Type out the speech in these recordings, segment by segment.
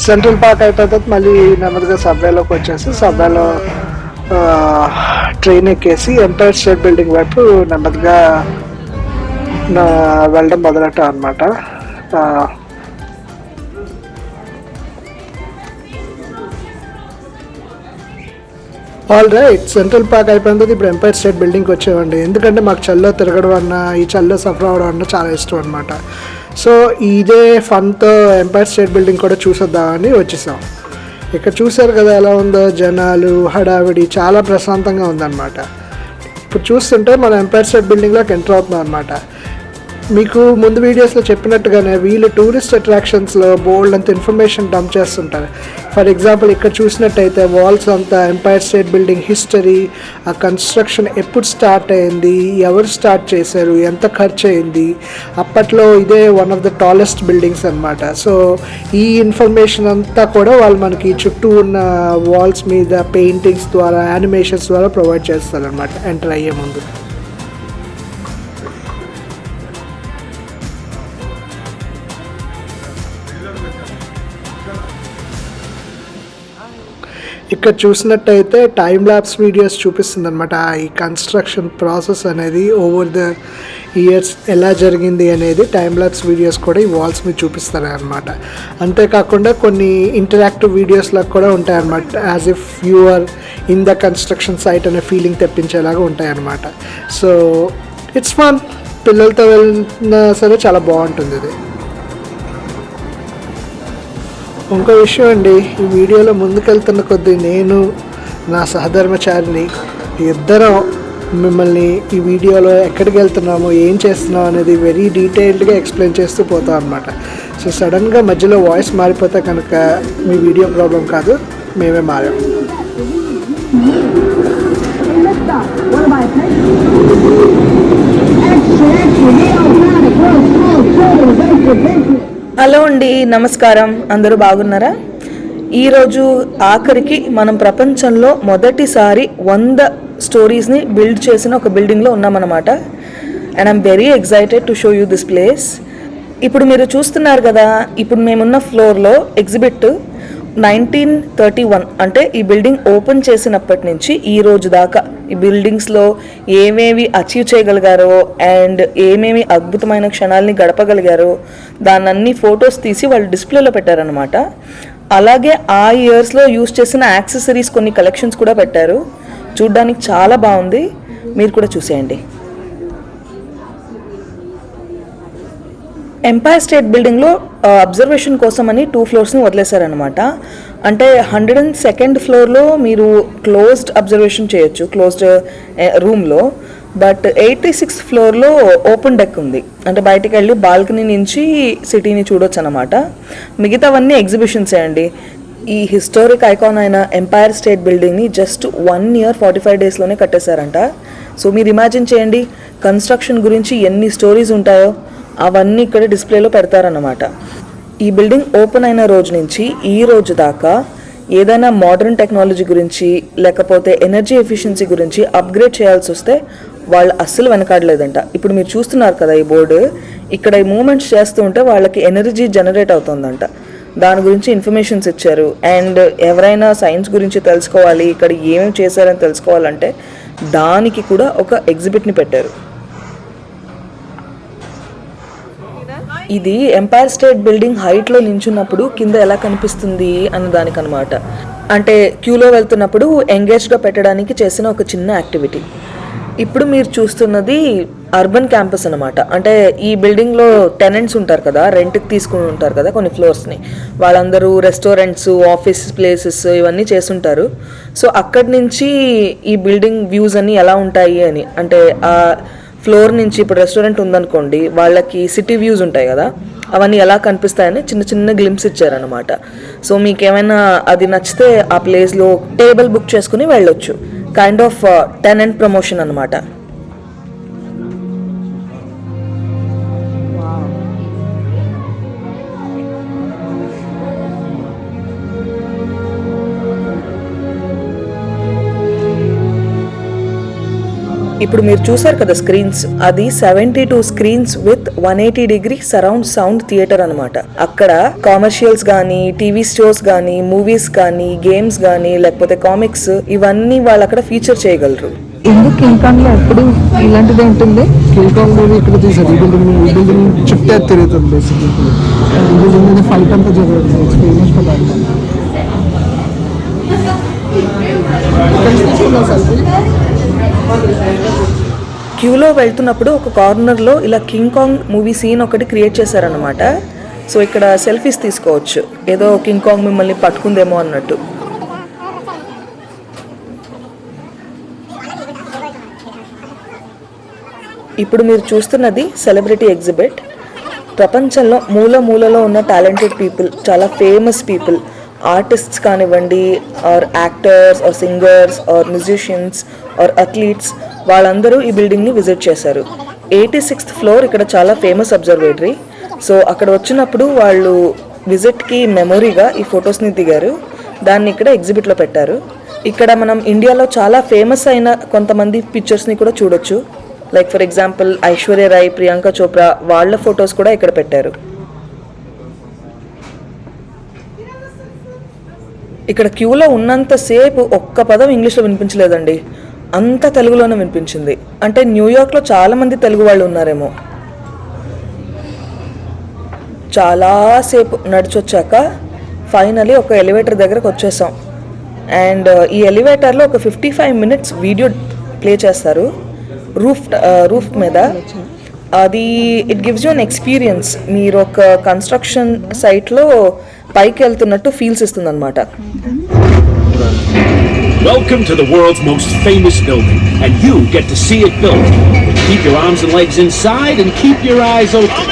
Central park అయిపోయిన తర్వాత మళ్ళీ నెమ్మదిగా సబ్వేలోకి వచ్చేసి సబ్వేలో ట్రైన్ ఎక్కేసి ఎంపైర్ స్టేట్ బిల్డింగ్ వైపు నెమ్మదిగా వెళ్ళడం మొదలెట్టాం అనమాట. ఆల్ రైట్, సెంట్రల్ పార్క్ అయిపోయిన తర్వాత ఇప్పుడు ఎంపైర్ స్టేట్ బిల్డింగ్కి వచ్చేవండి. ఎందుకంటే మాకు చల్లో తిరగడం అన్నా ఈ చల్లో సఫర్ అవడం అన్నా చాలా ఇష్టం అనమాట. సో ఇదే ఫన్తో ఎంపైర్ స్టేట్ బిల్డింగ్ కూడా చూసేద్దామని వచ్చేసాం. ఇక్కడ చూసారు కదా ఎలా ఉందో, జనాలు హడావిడి, చాలా ప్రశాంతంగా ఉందన్నమాట. ఇప్పుడు చూస్తుంటే మనం ఎంపైర్ స్టేట్ బిల్డింగ్లోకి ఎంటర్ అవుతున్నాం అనమాట. మీకు ముందు వీడియోస్లో చెప్పినట్టుగానే వీళ్ళు టూరిస్ట్ అట్రాక్షన్స్లో బోల్డ్ అంత ఇన్ఫర్మేషన్ డంప్ చేస్తుంటారు. ఫర్ ఎగ్జాంపుల్ ఇక్కడ చూసినట్టయితే వాల్స్ అంతా ఎంపైర్ స్టేట్ బిల్డింగ్ హిస్టరీ, ఆ కన్స్ట్రక్షన్ ఎప్పుడు స్టార్ట్ అయింది, ఎవరు స్టార్ట్ చేశారు, ఎంత ఖర్చు అయింది, అప్పట్లో ఇదే one of the tallest buildings అనమాట. సో ఈ ఇన్ఫర్మేషన్ అంతా కూడా వాళ్ళు మనకి చుట్టూ ఉన్న వాల్స్ మీద పెయింటింగ్స్ ద్వారా, యానిమేషన్స్ ద్వారా ప్రొవైడ్ చేస్తారనమాట ఎంటర్ అయ్యే ముందు. ఇక్కడ చూసినట్టయితే టైమ్ ల్యాప్స్ వీడియోస్ చూపిస్తుంది అనమాట. ఈ కన్స్ట్రక్షన్ ప్రాసెస్ అనేది ఓవర్ ద ఇయర్స్ ఎలా జరిగింది అనేది టైమ్ ల్యాప్స్ వీడియోస్ కూడా ఈ వాల్స్ మీద చూపిస్తారు అనమాట. అంతేకాకుండా కొన్ని ఇంటరాక్టివ్ వీడియోస్లో కూడా ఉంటాయన్నమాట. As if you are in the construction site అనే ఫీలింగ్ తెప్పించేలాగా ఉంటాయన్నమాట. సో ఇట్స్ ఫన్, పిల్లలతో వెళ్ళినా సరే చాలా బాగుంటుంది ఇది. ఇంకో విషయం అండి, ఈ వీడియోలో ముందుకెళ్తున్న కొద్దీ నేను నా సహధర్మచారిని ఇద్దరం మిమ్మల్ని ఈ వీడియోలో ఎక్కడికి వెళ్తున్నామో, ఏం చేస్తున్నామో అనేది వెరీ డీటెయిల్డ్గా ఎక్స్ప్లెయిన్ చేస్తూ పోతాం అనమాట. సో సడన్గా మధ్యలో వాయిస్ మారిపోతే కనుక మీ వీడియో ప్రాబ్లం కాదు, మేమే మారాం. హలో అండి, నమస్కారం. అందరూ బాగున్నారా? ఈరోజు ఆఖరికి మనం ప్రపంచంలో మొదటిసారి 100 స్టోరీస్ని బిల్డ్ చేసిన ఒక బిల్డింగ్లో ఉన్నామన్నమాట. And I'm very excited to show you this place. ఇప్పుడు మీరు చూస్తున్నారు కదా, ఇప్పుడు మేమున్న ఫ్లోర్లో ఎగ్జిబిట్ 1931 అంటే ఈ బిల్డింగ్ ఓపెన్ చేసినప్పటి నుంచి ఈ రోజు దాకా ఈ బిల్డింగ్స్లో ఏమేమి అచీవ్ చేయగలిగారో అండ్ ఏమేమి అద్భుతమైన క్షణాలని గడపగలిగారో దాన్ని ఫొటోస్ తీసి వాళ్ళు డిస్ప్లేలో పెట్టారనమాట. అలాగే ఆ ఇయర్స్లో యూజ్ చేసిన యాక్సెసరీస్ కొన్ని కలెక్షన్స్ కూడా పెట్టారు. చూడ్డానికి చాలా బాగుంది, మీరు కూడా చూసేయండి. ఎంపైర్ స్టేట్ బిల్డింగ్లో అబ్జర్వేషన్ కోసం అని 2 ఫ్లోర్స్ని వదిలేశారనమాట. అంటే 102nd ఫ్లోర్లో మీరు క్లోజ్డ్ అబ్జర్వేషన్ చేయొచ్చు, క్లోజ్డ్ రూమ్లో. బట్ 86th ఫ్లోర్లో ఓపెన్ డెక్ ఉంది, అంటే బయటికి వెళ్ళి బాల్కనీ నుంచి సిటీని చూడొచ్చు అనమాట. మిగతావన్నీ ఎగ్జిబిషన్సే అండి. ఈ హిస్టారిక్ ఐకాన్ అయిన ఎంపైర్ స్టేట్ బిల్డింగ్ని జస్ట్ 1 year 45 daysలోనే కట్టేశారంట. సో మీరు ఇమాజిన్ చేయండి, కన్స్ట్రక్షన్ గురించి ఎన్ని స్టోరీస్ ఉంటాయో అవన్నీ ఇక్కడ డిస్ప్లేలో పెడతారన్నమాట. ఈ బిల్డింగ్ ఓపెన్ అయిన రోజు నుంచి ఈ రోజు దాకా ఏదైనా మోడర్న్ టెక్నాలజీ గురించి లేకపోతే ఎనర్జీ ఎఫిషియన్సీ గురించి అప్గ్రేడ్ చేయాల్సి వస్తే వాళ్ళు అస్సలు వెనకాడలేదంట. ఇప్పుడు మీరు చూస్తున్నారు కదా ఈ బోర్డు, ఇక్కడ ఈ మూమెంట్స్ చేస్తూ ఉంటే వాళ్ళకి ఎనర్జీ జనరేట్ అవుతుందంట. దాని గురించి ఇన్ఫర్మేషన్స్ ఇచ్చారు. అండ్ ఎవరైనా సైన్స్ గురించి తెలుసుకోవాలి, ఇక్కడ ఏమేమి చేశారని తెలుసుకోవాలంటే దానికి కూడా ఒక ఎగ్జిబిట్ని పెట్టారు. ఇది ఎంపైర్ స్టేట్ బిల్డింగ్ హైట్లో నించున్నప్పుడు కింద ఎలా కనిపిస్తుంది అన్న దానికి అనమాట. అంటే క్యూలో వెళ్తున్నప్పుడు ఎంగేజ్గా పెట్టడానికి చేసిన ఒక చిన్న యాక్టివిటీ. ఇప్పుడు మీరు చూస్తున్నది అర్బన్ క్యాంపస్ అనమాట. అంటే ఈ బిల్డింగ్లో టెనెంట్స్ ఉంటారు కదా, రెంట్కి తీసుకుని ఉంటారు కదా కొన్ని ఫ్లోర్స్ని, వాళ్ళందరూ రెస్టారెంట్స్, ఆఫీస్ ప్లేసెస్ ఇవన్నీ చేస్తుంటారు. సో అక్కడి నుంచి ఈ బిల్డింగ్ వ్యూస్ అన్నీ ఎలా ఉంటాయి అని, అంటే ఆ ఫ్లోర్ నుంచి ఇప్పుడు రెస్టారెంట్ ఉందనుకోండి, వాళ్ళకి సిటీ వ్యూస్ ఉంటాయి కదా, అవన్నీ ఎలా కనిపిస్తాయని చిన్న చిన్న గ్లింప్స్ ఇచ్చారనమాట. సో మీకు ఏమైనా అది నచ్చితే ఆ ప్లేస్లో టేబుల్ బుక్ చేసుకుని వెళ్ళొచ్చు. కైండ్ ఆఫ్ టెనెంట్ ప్రమోషన్ అనమాట. ఇప్పుడు మీరు చూసారు కదా స్క్రీన్స్, అది 72 screens with 180 surround sound theatre అనమాట. అక్కడ కామర్షియల్స్ గానీ, టీవీ షోస్ గానీ, మూవీస్ కానీ, గేమ్స్ గానీ, లేకపోతే కామిక్స్, ఇవన్నీ వాళ్ళు అక్కడ ఫీచర్ చేయగలరు. ఎందుకు కింగ్ కాంగ్ లో ఎప్పుడు ఇలాంటిదే ఉంటుంది? కింగ్ కాంగ్ మూవీ ఇక్కడ తీసారు. ఈ బిల్డింగ్ చుట్టే తిరుగుతుంది బేసిక్లీ. ఈ బిల్డింగ్ మీద ఫైట్ అంతా జరుగుతుంది. It's famous for that. క్యూలో వెళ్తున్నప్పుడు ఒక కార్నర్లో ఇలా కింగ్ కాంగ్ మూవీ సీన్ ఒకటి క్రియేట్ చేశారనమాట. సో ఇక్కడ సెల్ఫీస్ తీసుకోవచ్చు, ఏదో కింగ్ కాంగ్ మిమ్మల్ని పట్టుకుందేమో అన్నట్టు. ఇప్పుడు మీరు చూస్తున్నది సెలబ్రిటీ ఎగ్జిబిట్. ప్రపంచంలో మూల మూలలో ఉన్న టాలెంటెడ్ పీపుల్, చాలా ఫేమస్ పీపుల్, ఆర్టిస్ట్స్ కానివ్వండి, or actors or singers or musicians or athletes, వాళ్ళందరూ ఈ బిల్డింగ్ని విజిట్ చేశారు. 86th ఫ్లోర్ ఇక్కడ చాలా ఫేమస్ అబ్జర్వేటరీ. సో అక్కడ వచ్చినప్పుడు వాళ్ళు విజిట్కి మెమొరీగా ఈ ఫొటోస్ని దిగారు. దాన్ని ఇక్కడ ఎగ్జిబిట్లో పెట్టారు. ఇక్కడ మనం ఇండియాలో చాలా ఫేమస్ అయిన కొంతమంది పిక్చర్స్ని కూడా చూడొచ్చు. Like for example Aishwarya Rai, Priyanka Chopra, వాళ్ళ ఫొటోస్ కూడా ఇక్కడ పెట్టారు. ఇక్కడ క్యూలో ఉన్నంతసేపు ఒక్క పదం ఇంగ్లీష్లో వినిపించలేదండి, అంతా తెలుగులోనే వినిపించింది. అంటే న్యూయార్క్లో చాలామంది తెలుగు వాళ్ళు ఉన్నారేమో. చాలాసేపు నడిచొచ్చాక ఫైనలీ ఒక ఎలివేటర్ దగ్గరకు వచ్చేసాం. అండ్ ఈ ఎలివేటర్లో ఒక 55 minutes వీడియో ప్లే చేస్తారు రూఫ్ మీద. అది it gives you an experience. మీరు ఒక కన్స్ట్రక్షన్ సైట్లో పైకి వెళ్తున్నట్టు ఫీల్స్ ఇస్తుంది అనమాట. Welcome to the world's most famous building, and you get to see it built. Keep your arms and legs inside and keep your eyes open.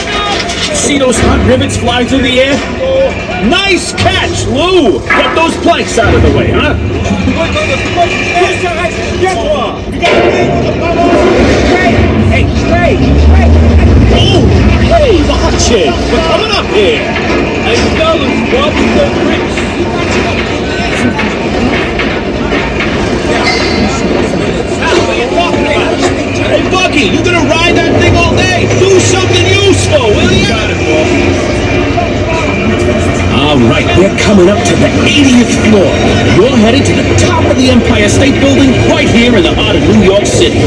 See those hot rivets fly through the air? Nice catch, Lou! Get those planks out of the way, huh? Oh, hey, watch it! We're coming up here! And fellas, watch the bricks! Hey, Bucky, you gonna ride that thing all day? Do something useful, will you? Got it, Bob. All right, we're coming up to the 80th floor. You're headed to the top of the Empire State Building right here in the heart of New York City.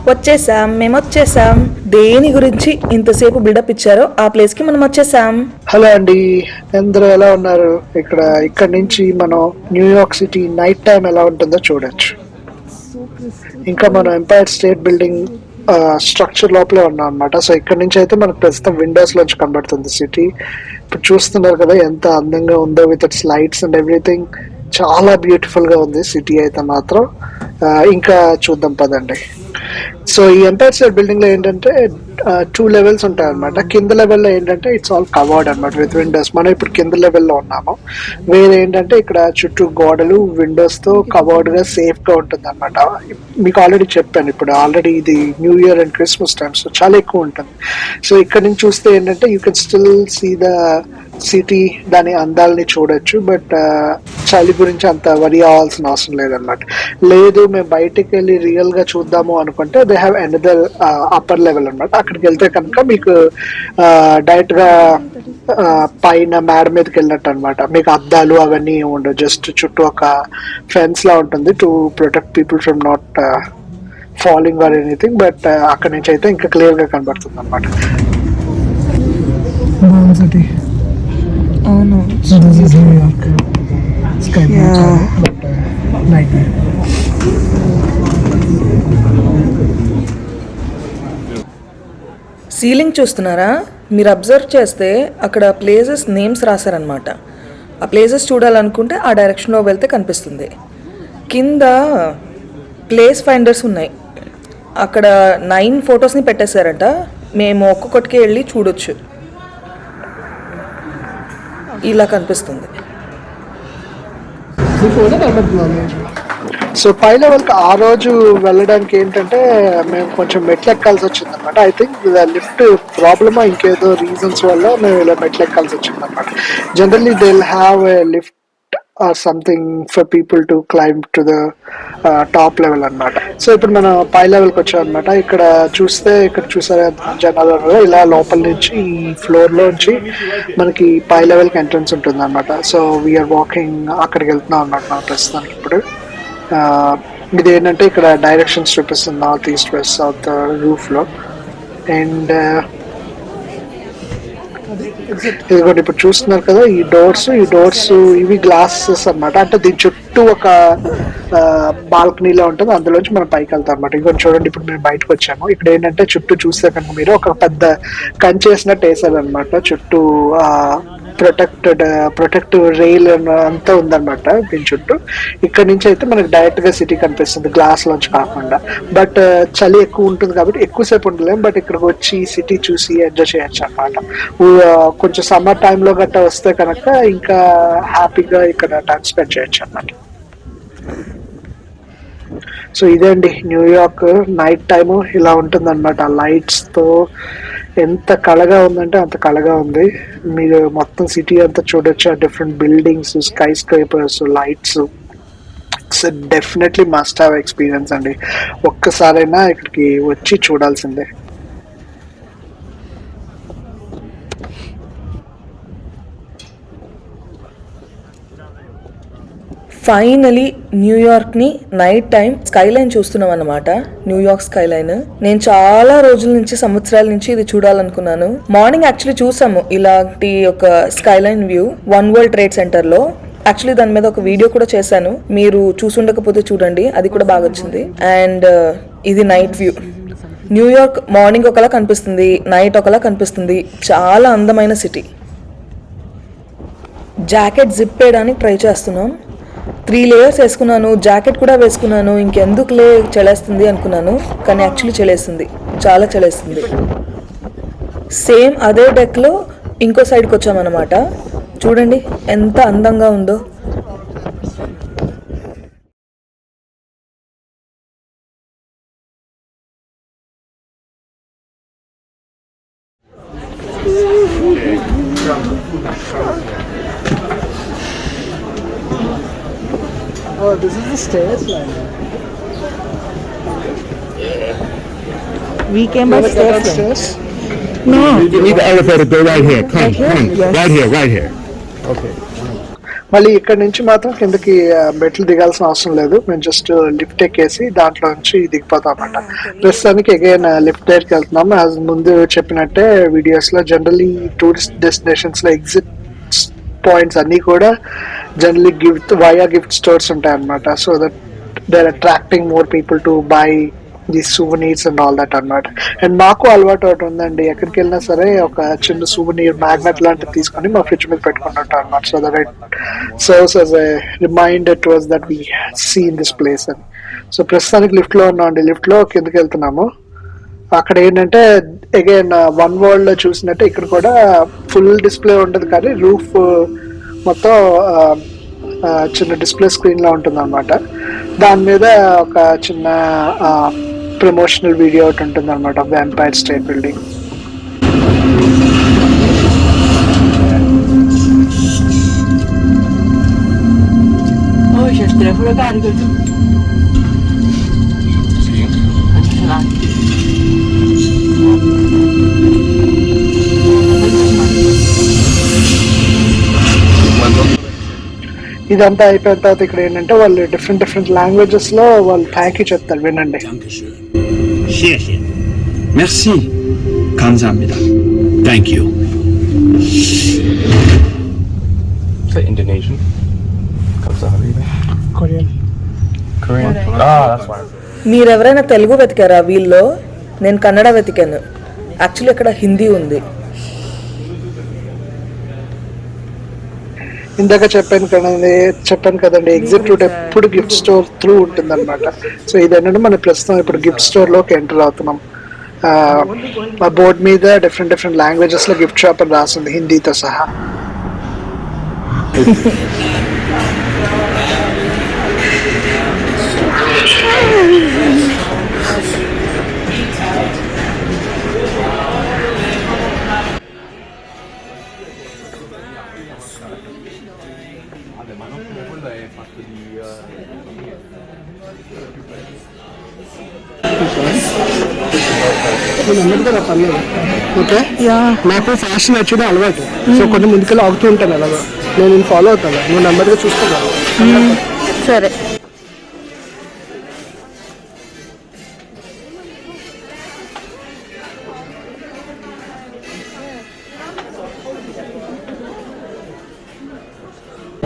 వచ్చేసాం, మేము వచ్చేసాం. దేని గురించి ఇంతసేపు buildup ఇచ్చారో ఆ place కి మనం వచ్చేసాం. హలో అండి, అందరూ ఎలా ఉన్నారు? ఇక్కడ నుంచి మనం న్యూయార్క్ సిటీ నైట్ టైం ఎలా ఉంటుందో చూడొచ్చు. ఇంకా మనం ఎంపైర్ స్టేట్ బిల్డింగ్ స్ట్రక్చర్ లోపలే ఉన్నాం అనమాట. సో ఇక్కడ నుంచి అయితే మనకు ప్రస్తుతం విండోస్ లోంచి కనబడుతుంది సిటీ. ఇప్పుడు చూస్తున్నారు కదా ఎంత అందంగా ఉందో, with its lights and everything. చాలా బ్యూటిఫుల్ గా ఉంది సిటీ అయితే మాత్రం. ఇంకా చూద్దాం పదండి. సో ఈ ఎంపైర్ స్టేట్ బిల్డింగ్ లో ఏంటంటే 2 levels ఉంటాయి అనమాట. కింద లెవెల్లో ఏంటంటే ఇట్స్ ఆల్ కవర్డ్ అనమాట విత్ విండోస్. మనం ఇప్పుడు కింద లెవెల్లో ఉన్నాము. వేరే ఏంటంటే ఇక్కడ చుట్టూ గోడలు, విండోస్ తో కవర్డ్ గా సేఫ్ గా ఉంటుంది అనమాట. మీకు ఆల్రెడీ చెప్పాను, ఇప్పుడు ఆల్రెడీ ఇది new year and Christmas time, so చాలా ఎక్కువ ఉంటుంది. సో ఇక్కడ నుంచి చూస్తే ఏంటంటే you can still see the city, దాని అందాలని చూడొచ్చు. బట్ చలి గురించి అంత వరి అవ్వాల్సిన అవసరం లేదనమాట. లేదు మేము బయటికి వెళ్ళి రియల్ గా చూద్దాము అనుకుంటే they have another upper level అనమాట. అక్కడికి వెళ్తే కనుక మీకు డైరెక్ట్ గా పైన మేడ మీదకి వెళ్ళినట్టు అనమాట. మీకు అద్దాలు అవన్నీ ఉండవు, జస్ట్ చుట్టూ ఒక ఫెన్స్ లా ఉంటుంది to protect people from not falling or anything. But అక్కడి నుంచి అయితే ఇంకా క్లియర్ గా కనబడుతుంది అనమాట. అవును, సీలింగ్ చూస్తున్నారా? మీరు అబ్జర్వ్ చేస్తే అక్కడ ప్లేసెస్ నేమ్స్ రాశారనమాట. ఆ ప్లేసెస్ చూడాలనుకుంటే ఆ డైరెక్షన్లో వెళ్తే కనిపిస్తుంది. కింద ప్లేస్ ఫైండర్స్ ఉన్నాయి. అక్కడ 9 ఫొటోస్ని పెట్టేశారట. మేము ఒక్కొక్కటికి వెళ్ళి చూడొచ్చు. ఇలా కనిపిస్తుంది. సో పై లెవెల్కి ఆ రోజు వెళ్ళడానికి ఏంటంటే మేము కొంచెం మెట్లు ఎక్కాల్సి వచ్చింది అనమాట. ఐ థింక్ లిఫ్ట్ ప్రాబ్లమా ఇంకేదో రీజన్స్ వల్ల మేము ఇలా మెట్లు ఎక్కాల్సి వచ్చింది అనమాట. Generally they will have a lift or something for people to climb to the top level అనమాట. సో ఇప్పుడు మనం పై లెవెల్కి వచ్చాం అనమాట. ఇక్కడ చూసారా జనాలు ఉన్నారు. ఇలా లోపల నుంచి ఈ ఫ్లోర్ లోంచి మనకి పై లెవెల్కి ఎంట్రన్స్ ఉంటుంది అనమాట. సో వీఆర్ వాకింగ్ అక్కడికి వెళ్తున్నాం అనమాట మనం ప్రస్తుతానికి ఇప్పుడు. ఇది ఏంటంటే ఇక్కడ డైరెక్షన్స్ చూపిస్తుంది north east west south roof లో. అండ్ ఇదిగోండి ఇప్పుడు చూస్తున్నారు కదా ఈ డోర్స్ ఇవి గ్లాసెస్ అన్నమాట. అంటే దీని చుట్టూ ఒక బాల్కనీలో ఉంటుంది, అందులోంచి మనం పైకి వెళ్తాం అనమాట. ఇంకొంచెం చూడండి ఇప్పుడు మేము బయటకు వచ్చాము. ఇక్కడ ఏంటంటే చుట్టూ చూస్తే కనుక మీరు ఒక పెద్ద కంచె వేసినట్టు వేసారు అనమాట. చుట్టూ ప్రొటెక్టివ్ రైల్ అంతా ఉందన్నమాట దీని చుట్టూ. ఇక్కడ నుంచి అయితే మనకి డైరెక్ట్ గా సిటీ కనిపిస్తుంది గ్లాస్ లోంచి కాకుండా. బట్ చలి ఎక్కువ ఉంటుంది కాబట్టి ఎక్కువసేపు ఉండలేం. బట్ ఇక్కడికి వచ్చి సిటీ చూసి ఎంజాయ్ చేయొచ్చు అనమాట. కొంచెం సమ్మర్ టైంలో గట్టా వస్తే కనుక ఇంకా హ్యాపీగా ఇక్కడ టైం స్పెండ్ చేయొచ్చు అన్నమాట. సో ఇదే అండి న్యూయార్క్ నైట్ టైము ఇలా ఉంటుంది అనమాట. లైట్స్ తో ఎంత కళగా ఉందంటే అంత కళగా ఉంది. మీరు మొత్తం సిటీ అంతా చూడొచ్చు, different buildings, skyscrapers, lights. It's definitely must have experience అండి. ఒక్కసారైనా ఇక్కడికి వచ్చి చూడాల్సిందే. ఫైనలీ న్యూయార్క్ని నైట్ టైం స్కై లైన్ చూస్తున్నాం అన్నమాట. న్యూయార్క్ స్కై లైన్ నేను చాలా రోజుల నుంచి, సంవత్సరాల నుంచి ఇది చూడాలనుకున్నాను. మార్నింగ్ యాక్చువల్లీ చూసాము ఇలాంటి ఒక sky line view one world trade centre లో. యాక్చువల్లీ దాని మీద ఒక వీడియో కూడా చేశాను, మీరు చూసుండకపోతే చూడండి, అది కూడా బాగా వచ్చింది. అండ్ ఇది నైట్ వ్యూ. న్యూయార్క్ మార్నింగ్ ఒకలా కనిపిస్తుంది, నైట్ ఒకలా కనిపిస్తుంది. చాలా అందమైన సిటీ. జాకెట్ జిప్ వేయడానికి ట్రై చేస్తున్నాం. 3 లేయర్స్ వేసుకున్నాను, జాకెట్ కూడా వేసుకున్నాను. ఇంకెందుకులే చలేస్తుంది అనుకున్నాను, కానీ యాక్చువల్లీ చలేస్తుంది, చాలా చలేస్తుంది. సేమ్ అదే డెక్లో ఇంకో సైడ్కి వచ్చామన్నమాట. చూడండి ఎంత అందంగా ఉందో. Oh, this is the stairs line. We came by stairs. No. You need the elevator, go right here. Come. Yes. Right here. Okay. మళ్ళీ ఇక్కడ నుంచి మాత్రం కిందకి మెట్లు దిగాల్సిన అవసరం లేదు. మేము జస్ట్ లిఫ్ట్ ఎక్కేసి దాంట్లో నుంచి దిగిపోతాం అన్నమాట. ప్రస్తుతానికి అగైన్ లిఫ్ట్ దగ్గరికి వెళ్తున్నాము. యాజ్ ముందు చెప్పినట్టే వీడియోస్ లో జనరలీ టూరిస్ట్ డెస్టినేషన్స్ లో ఎగ్జిట్ పాయింట్స్ అన్ని కూడా జనరలీ గిఫ్ట్ స్టోర్స్ ఉంటాయి అన్నమాట. So that they are attracting more people to buy the souvenirs and all that అన్నమాట. అండ్ మాకు అలవాటు ఒకటి ఉందండి, ఎక్కడికి వెళ్ళినా సరే ఒక చిన్న సూవెనీర్ మ్యాగ్నెట్ లాంటివి తీసుకొని మా ఫ్రిడ్జ్ మీద పెట్టుకుంటుంటాం అన్నమాట. So that it serves as a reminder to us that we see in this place అని. సో ప్రస్తుతానికి లిఫ్ట్ లో ఉన్నామండి. లిఫ్ట్ లో కిందకి వెళ్తున్నాము. అక్కడ ఏంటంటే అగైన్ వన్ వరల్డ్ లో చూసినట్టే ఇక్కడ కూడా ఫుల్ డిస్ప్లే ఉండదు, కానీ రూఫ్ మొత్తం చిన్న డిస్ప్లే స్క్రీన్ లా ఉంటుంది అనమాట. దాని మీద ఒక చిన్న ప్రమోషనల్ వీడియో ఒకటి ఉంటుంది అనమాట of the umpire state building. C'è il telefono carico tu? Sì. ఇదంతా అయిపోయిన తర్వాత ఇక్కడ ఏంటంటే వాళ్ళు డిఫరెంట్ లాంగ్వేజెస్ లో వాళ్ళు థ్యాంక్ యూ చెప్తారు, వినండి. Merci. 감사합니다. Thank you. Say Indonesian. Kamsahamnida. Korean. Korean. Ah, that's why. మీరెవరైనా తెలుగు వెతికారా వీళ్ళలో? నేను కన్నడ వెతికాను. యాక్చువల్లీ ఇక్కడ హిందీ ఉంది. ఇందాక చెప్పాను కదండి ఎగ్జిట్ రూట్ ఎప్పుడు గిఫ్ట్ స్టోర్ త్రూ ఉంటుంది అనమాట. సో ఇదేంటంటే మనం ప్రస్తుతం ఇప్పుడు గిఫ్ట్ స్టోర్ లోకి ఎంటర్ అవుతున్నాం. ఆ బోర్డ్ మీద డిఫరెంట్ లాంగ్వేజెస్ లో గిఫ్ట్ షాప్ అని రాసింది, హిందీతో సహా. నేను నెమ్మదిగా రా పర్లేదు. ఓకే, యా నాకు ఫాస్ట్ నచ్చడం అలవాటు. సో కొన్ని ముందుకెళ్ళి ఆగుతూ ఉంటాను అలాగా. నేను ఫాలో అవుతాను, నువ్వు నెమ్మదిగా చూసుకోగలవు. సరే.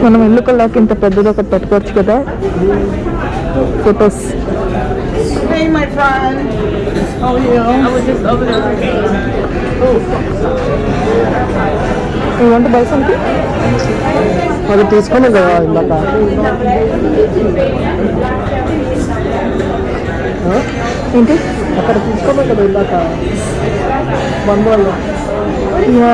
మనం ఎల్లుకల్లాకి ఇంత పెద్దది ఒకటి పెట్టుకోవచ్చు కదా photos. Hey my friend. How are you? I was just over there. You want to buy something? అది తీసుకున్నాం కదా ఇందాక. ఏంటి అక్కడ తీసుకున్నాం కదా ఇందాక బంధువులు. యా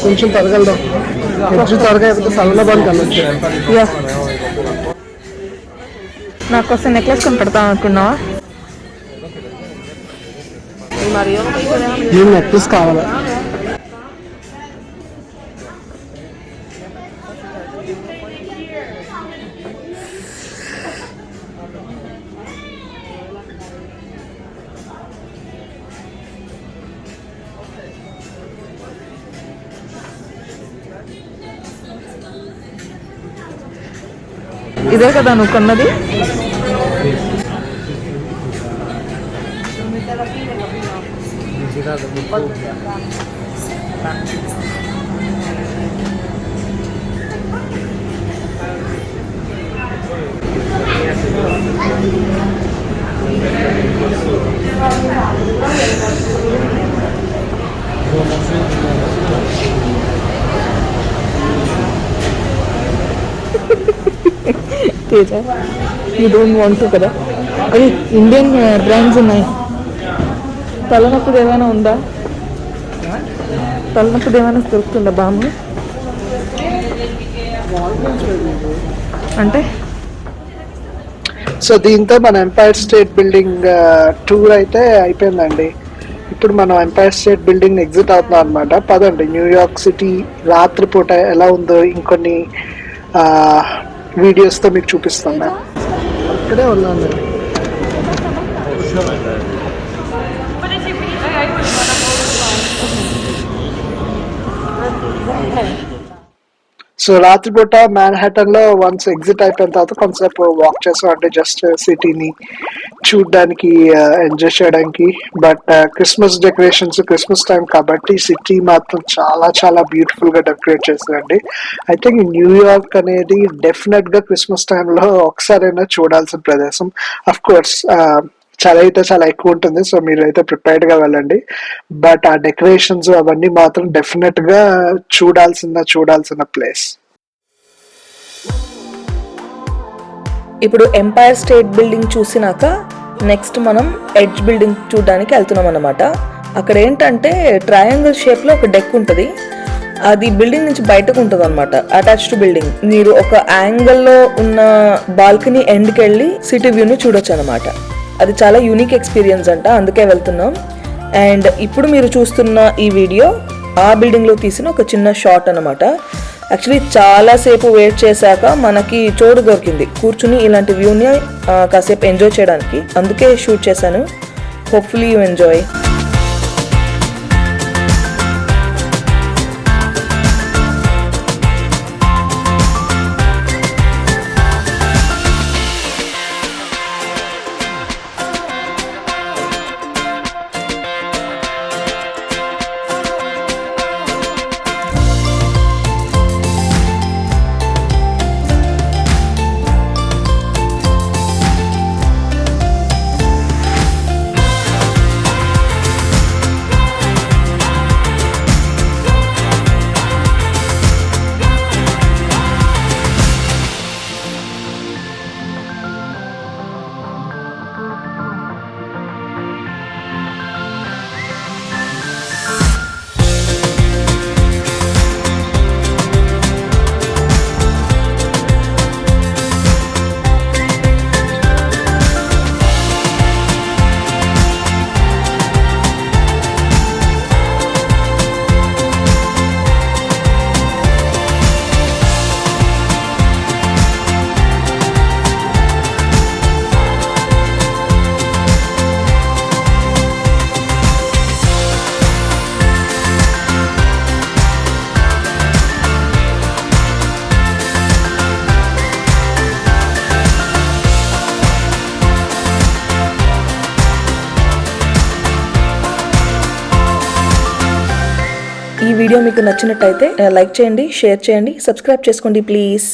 కొంచెం త్వరగా వెళ్దాం. కొంచెం త్వరగా అయిపోతే సరళబాన్ కలవచ్చు. యా నాకోసం నెక్లెస్ కొని పెడతాను అనుకున్నావా? నేను నెక్లెస్ కావాలా? ఇదే కదా నువ్వు కొన్నది? యూ డోంట్ వాంట్ టు కదా? అది ఇండియన్ బ్రాండ్స్ ఉన్నాయి. తలనొప్పి ఏమైనా ఉందా? తలనొప్పి ఏమైనా దొరుకుతుందా బామ్మ? అంటే సో దీంతో మన ఎంపైర్ స్టేట్ బిల్డింగ్ టూర్ అయితే అయిపోయిందండి. ఇప్పుడు మనం ఎంపైర్ స్టేట్ బిల్డింగ్ ఎగ్జిట్ అవుతున్నాం అనమాట. పదండి న్యూయార్క్ సిటీ రాత్రిపూట ఎలా ఉందో ఇంకొన్ని వీడియోస్తో మీకు చూపిస్తాను. ఇక్కడే ఉన్నాను. సో రాత్రిపూట మ్యాన్హాటన్ లో వన్స్ ఎగ్జిట్ అయిపోయిన తర్వాత కొంతసేపు వాక్ చేసాం, అంటే జస్ట్ సిటీని చూడడానికి, ఎంజాయ్ చేయడానికి. But Christmas decorations, Christmas time కాబట్టి సిటీ మాత్రం చాలా చాలా బ్యూటిఫుల్ గా డెకరేట్ చేశారండి. ఐ థింక్ న్యూయార్క్ అనేది డెఫినెట్ గా క్రిస్మస్ టైంలో ఒకసారైనా చూడాల్సిన ప్రదేశం. అఫ్ కోర్స్ చాలా అయితే చాలా ఎక్కువ ఉంటుంది, సో మీరు అయితే ప్రిపేర్డ్ గా వెళ్ళండి. బట్ ఆ డెకరేషన్స్ అవన్నీ మాత్రం డెఫినెట్ గా చూడాల్సిన ప్లేస్. ఇప్పుడు ఎంపైర్ స్టేట్ బిల్డింగ్ చూసినాక నెక్స్ట్ మనం ఎడ్జ్ బిల్డింగ్ చూడడానికి వెళ్తున్నాం అన్నమాట. అక్కడ ఏంటంటే ట్రయాంగిల్ షేప్లో ఒక డెక్ ఉంటుంది. అది బిల్డింగ్ నుంచి బయటకు ఉంటుంది అనమాట, అటాచ్ టు బిల్డింగ్. మీరు ఒక యాంగిల్లో ఉన్న బాల్కనీ ఎండ్కి వెళ్ళి సిటీ వ్యూని చూడొచ్చు అనమాట. అది చాలా యూనిక్ ఎక్స్పీరియన్స్ అంట, అందుకే వెళ్తున్నాం. అండ్ ఇప్పుడు మీరు చూస్తున్న ఈ వీడియో ఆ బిల్డింగ్లో తీసిన ఒక చిన్న షాట్ అనమాట. యాక్చువల్లీ చాలాసేపు వెయిట్ చేశాక మనకి చోటు దొరికింది కూర్చుని ఇలాంటి వ్యూని కాసేపు ఎంజాయ్ చేయడానికి, అందుకే షూట్ చేశాను. Hopefully you enjoy. ఈ వీడియో మీకు నచ్చినట్టయితే లైక్ చేయండి, షేర్ చేయండి, సబ్స్క్రైబ్ చేసుకోండి ప్లీజ్.